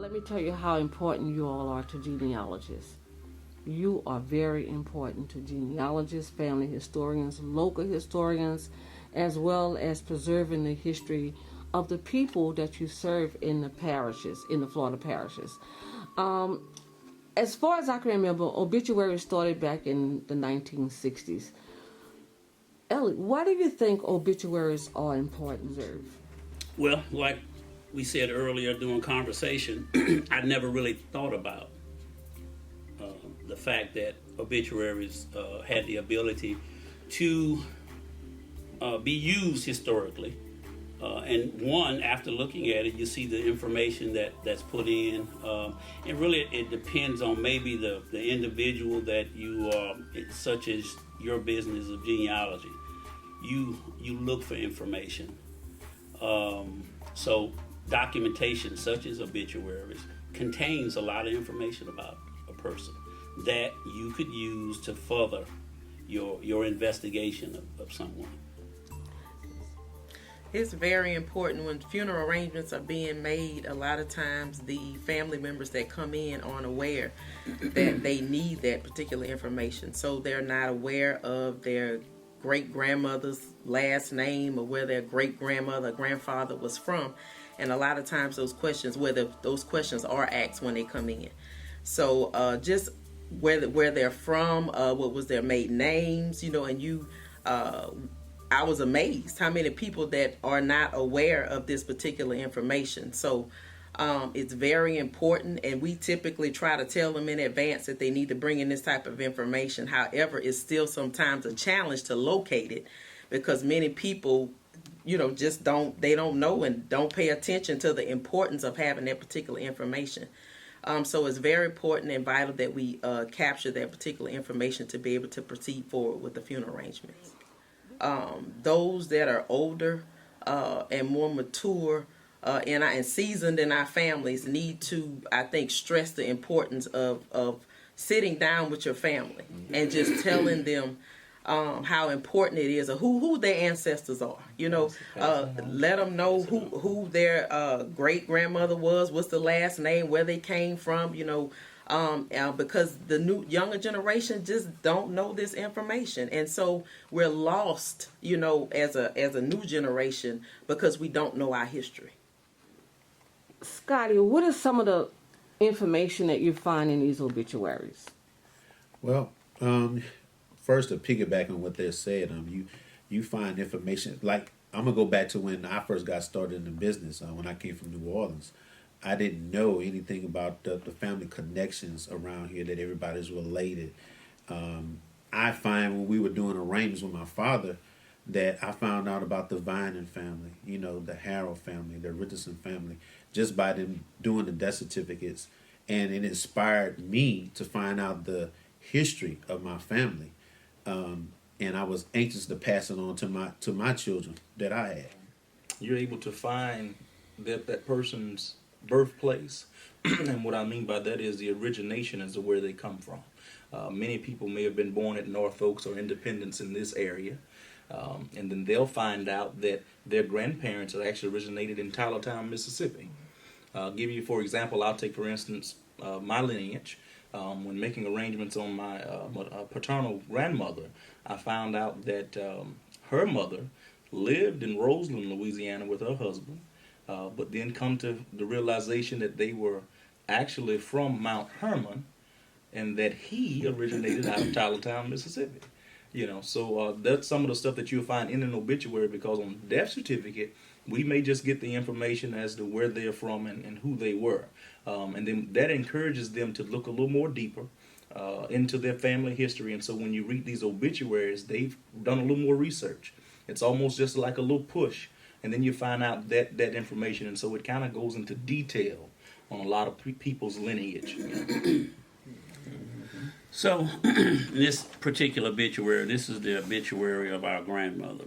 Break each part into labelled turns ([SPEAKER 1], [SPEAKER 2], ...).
[SPEAKER 1] Let me tell you how important you all are to genealogists. You are very important to genealogists, family historians, local historians, as well as preserving the history of the people that you serve in the parishes, in the Florida parishes. Um, as far as I can remember, obituaries started back in the 1960s. Ellie, why do you think obituaries are important, Zerv?
[SPEAKER 2] Well, like we said earlier during conversation, I never really thought about the fact that obituaries had the ability to be used historically. And one, after looking at it, you see the information that's put in, and really it depends on maybe the individual that you are, such as your business of genealogy. You look for information. So documentation such as obituaries contains a lot of information about a person that you could use to further your investigation of someone.
[SPEAKER 3] It's very important when funeral arrangements are being made. A lot of times the family members that come in aren't aware that they need that particular information. So they're not aware of their great-grandmother's last name or where their great-grandmother or grandfather was from. And a lot of times those questions, whether those questions are asked when they come in. So just where they're from, what was their maiden names, and you... I was amazed how many people that are not aware of this particular information. So it's very important, and we typically try to tell them in advance that they need to bring in this type of information. However, it's still sometimes a challenge to locate it because many people, just don't know and don't pay attention to the importance of having that particular information. So it's very important and vital that we capture that particular information to be able to proceed forward with the funeral arrangements. Those that are older and more mature and seasoned in our families need to, I think, stress the importance of sitting down with your family and just telling them how important it is, or who their ancestors are. Let them know who their great grandmother was, what's the last name, where they came from. Because the younger generation just don't know this information, and so we're lost, as a new generation because we don't know our history.
[SPEAKER 1] Scotty, what is some of the information that you find in these obituaries?
[SPEAKER 4] Well, first to piggyback on what they said, you find information like I'm gonna go back to when I first got started in the business when I came from New Orleans. I didn't know anything about the family connections around here, that everybody's related. I find when we were doing arrangements with my father that I found out about the Vining family, the Harrell family, the Richardson family, just by them doing the death certificates. And it inspired me to find out the history of my family. And I was anxious to pass it on to my children that I had.
[SPEAKER 5] You're able to find that person's birthplace, and what I mean by that is the origination as to where they come from. Many people may have been born at North Oaks or Independence in this area, and then they'll find out that their grandparents are actually originated in Tylertown, Mississippi. Give you, for example, I'll take for instance my lineage. When making arrangements on my paternal grandmother, I found out that her mother lived in Roseland, Louisiana with her husband, but then come to the realization that they were actually from Mount Hermon and that he originated out of Tylertown, Mississippi. So that's some of the stuff that you'll find in an obituary, because on the death certificate, we may just get the information as to where they're from and who they were. And then that encourages them to look a little more deeper into their family history. And so when you read these obituaries, they've done a little more research. It's almost just like a little push. And then you find out that information. And so it kind of goes into detail on a lot of people's lineage.
[SPEAKER 2] So, this particular obituary, this is the obituary of our grandmother,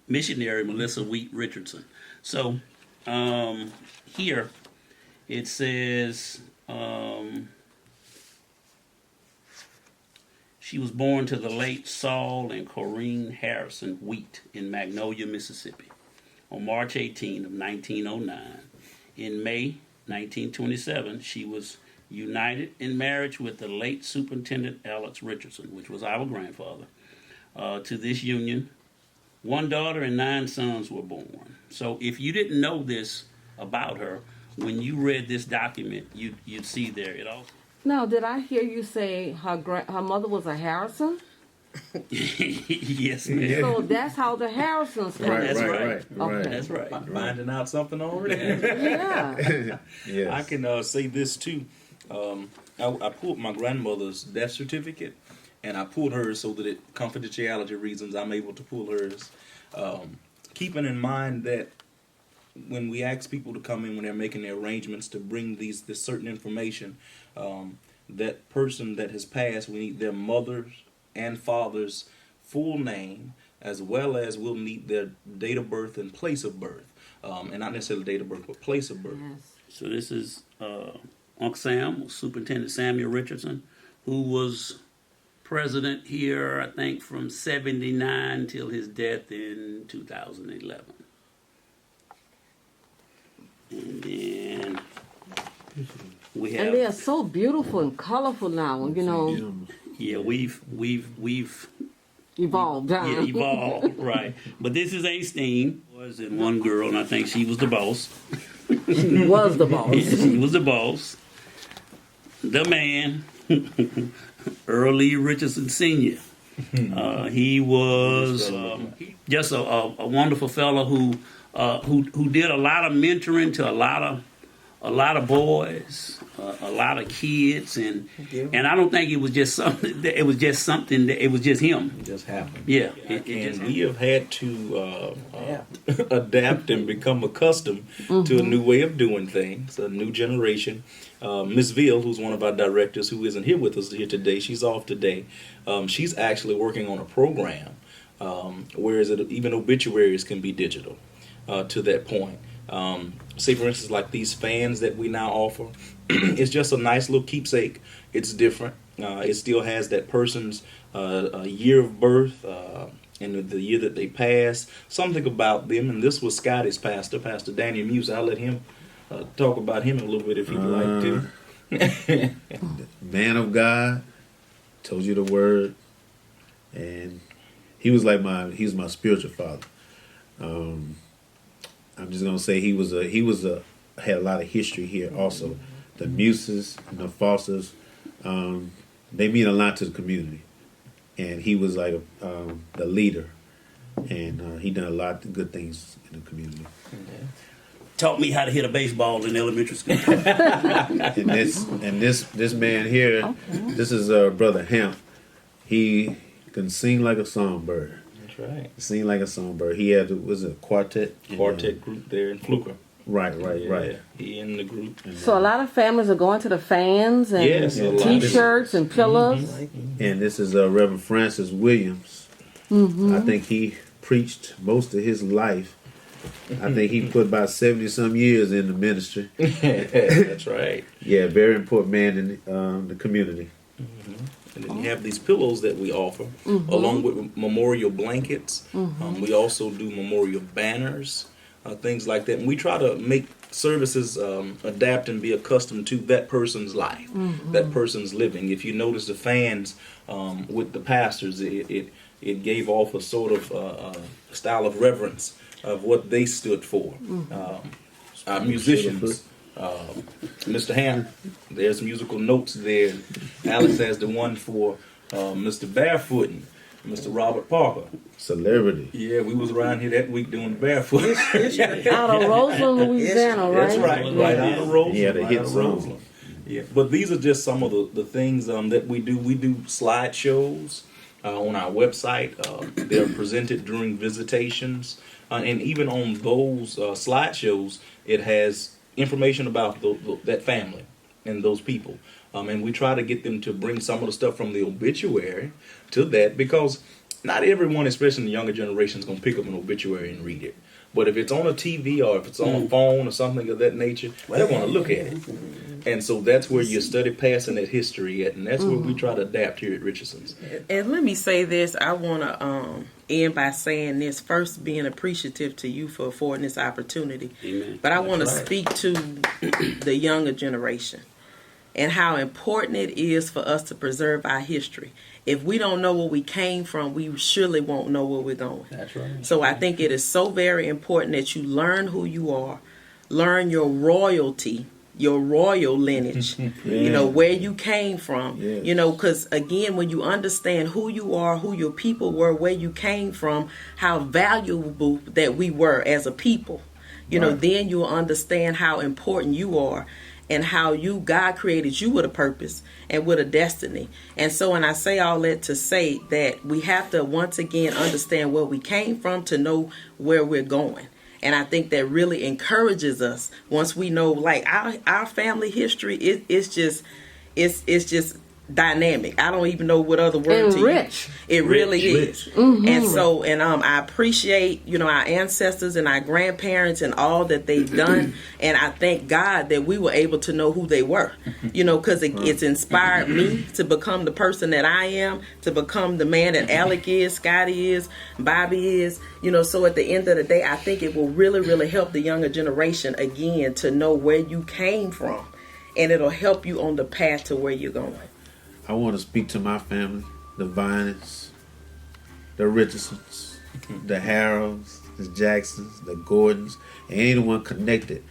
[SPEAKER 2] missionary Melissa Wheat Richardson. So, here it says she was born to the late Saul and Corrine Harrison Wheat in Magnolia, Mississippi, on March 18 of 1909, in May 1927, she was united in marriage with the late Superintendent Alex Richardson, which was our grandfather. To this union, 1 daughter and 9 sons were born. So if you didn't know this about her, when you read this document, you'd see there it also.
[SPEAKER 1] Now, did I hear you say her mother was a Harrison?
[SPEAKER 2] Yes, ma'am.
[SPEAKER 1] So that's how the Harrisons come.
[SPEAKER 2] That's right.
[SPEAKER 1] Okay.
[SPEAKER 2] That's right.
[SPEAKER 5] Finding out something already.
[SPEAKER 1] Yeah.
[SPEAKER 4] Yes.
[SPEAKER 5] I can say this too. I pulled my grandmother's death certificate, and I pulled hers so that confidentiality reasons, I'm able to pull hers. Keeping in mind that when we ask people to come in when they're making their arrangements to bring this certain information, that person that has passed, we need their mother's and father's full name, as well as we'll need their date of birth and place of birth, and not necessarily date of birth, but place of birth.
[SPEAKER 1] Yes.
[SPEAKER 2] So this is Uncle Sam, Superintendent Samuel Richardson, who was president here, I think, from 79 till his death in 2011. And then we have...
[SPEAKER 1] And they are so beautiful and colorful now, you know,
[SPEAKER 2] Yeah, we've
[SPEAKER 1] evolved. Huh?
[SPEAKER 2] yeah, evolved, right. But this is 18 boys and 1 girl, and I think she was the boss.
[SPEAKER 1] She was the boss.
[SPEAKER 2] She was the boss. The man, Earl Lee Richardson Sr. He was just a wonderful fellow who did a lot of mentoring to a lot of boys, a lot of kids, and I don't think it was just something. It was just something that it was just him.
[SPEAKER 5] It just happened.
[SPEAKER 2] Yeah,
[SPEAKER 5] And we have had to adapt and become accustomed to a new way of doing things, a new generation. Miss Veal, who's one of our directors, who isn't here with us here today, she's off today. She's actually working on a program, whereas even obituaries can be digital to that point. Say, for instance, like these fans that we now offer, it's just a nice little keepsake. It's different. It still has that person's year of birth and the year that they passed, something about them. And this was Scotty's pastor, Pastor Danny Muse. I'll let him talk about him a little bit if he'd like to.
[SPEAKER 4] Man of God, told you the word, and he was my spiritual father. I'm just gonna say he had a lot of history here also. The Muses and the Fosters, they mean a lot to the community, and he was like the leader, and he done a lot of good things in the community.
[SPEAKER 2] taught me how to hit a baseball in elementary school.
[SPEAKER 4] And this man here, this is Brother Hamp. He can sing like a songbird.
[SPEAKER 5] That's right.
[SPEAKER 4] Sing like a songbird. He had a quartet
[SPEAKER 5] Group there in Fluker.
[SPEAKER 4] Right.
[SPEAKER 5] He in the group.
[SPEAKER 1] So a lot of families are going to the fans and
[SPEAKER 5] Yes, a lot.
[SPEAKER 1] T-shirts and pillows.
[SPEAKER 4] And this is Reverend Francis Williams. I think he preached most of his life. I think he put about 70-some years in the ministry.
[SPEAKER 5] That's right.
[SPEAKER 4] Yeah, very important man in the community.
[SPEAKER 5] And then you have these pillows that we offer, along with memorial blankets. We also do memorial banners, things like that. And we try to make services adapt and be accustomed to that person's life, that person's living. If you notice the fans with the pastors, it gave off a sort of style of reverence of what they stood for. Our musicians, Mr. Ham, there's musical notes there. Alex has the one for Mr. Barefootin', Mr. Robert Parker.
[SPEAKER 4] Celebrity.
[SPEAKER 5] Yeah, we was around here that week doing barefoot.
[SPEAKER 1] Out of Roseland, Louisiana, right?
[SPEAKER 5] That's right out of Roseland.
[SPEAKER 4] Yeah, the
[SPEAKER 5] right
[SPEAKER 4] hit
[SPEAKER 5] out of
[SPEAKER 4] song.
[SPEAKER 5] Roseland. Yeah, but these are just some of the things that we do. We do slideshows on our website. They're presented during visitations. And even on those slideshows, it has information about that family and those people. And we try to get them to bring some of the stuff from the obituary to that, because not everyone, especially in the younger generation, is going to pick up an obituary and read it. But if it's on a TV or if it's on a phone or something of that nature, they're going to look at it. And so that's where you study passing that history at, and that's what we try to adapt here at Richardson's.
[SPEAKER 3] And let me say this. I want to end by saying this. First, being appreciative to you for affording this opportunity.
[SPEAKER 2] Amen.
[SPEAKER 3] But I want to
[SPEAKER 5] That's right.
[SPEAKER 3] speak to the younger generation and how important it is for us to preserve our history. If we don't know where we came from, we surely won't know where we're going.
[SPEAKER 5] That's right.
[SPEAKER 3] So I think it is so very important that you learn who you are, learn your royalty, your royal lineage, you know, where you came from,
[SPEAKER 4] Yes.
[SPEAKER 3] you know, because again, when you understand who you are, who your people were, where you came from, how valuable that we were as a people, you know,
[SPEAKER 4] Right.
[SPEAKER 3] then you'll understand how important you are and how God created you with a purpose and with a destiny. And so when I say all that to say that we have to once again understand where we came from to know where we're going. And I think that really encourages us once we know, like, our family history. It's just dynamic. I don't even know what other word to
[SPEAKER 1] rich.
[SPEAKER 3] use. It really
[SPEAKER 5] Rich.
[SPEAKER 3] is. And so, and I appreciate, you know, our ancestors and our grandparents and all that they've done. And I thank God that we were able to know who they were, you know, because it's inspired me to become the person that I am, to become the man that Alec is, Scotty is, Bobby is, you know. So at the end of the day, I think it will really, really help the younger generation again to know where you came from, and it'll help you on the path to where you're going.
[SPEAKER 4] I want to speak to my family, the Viners, the Richardsons, the Harrells, the Jacksons, the Gordons, and anyone connected.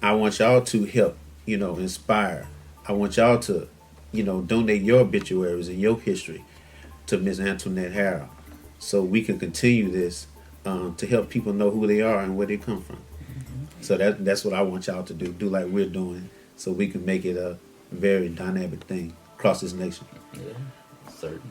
[SPEAKER 4] I want y'all to help, you know, inspire. I want y'all to, you know, donate your obituaries and your history to Miss Antoinette Harrell, so we can continue this to help people know who they are and where they come from. So that's what I want y'all to do like we're doing, so we can make it a very dynamic thing across this nation.
[SPEAKER 5] Yeah, certainly.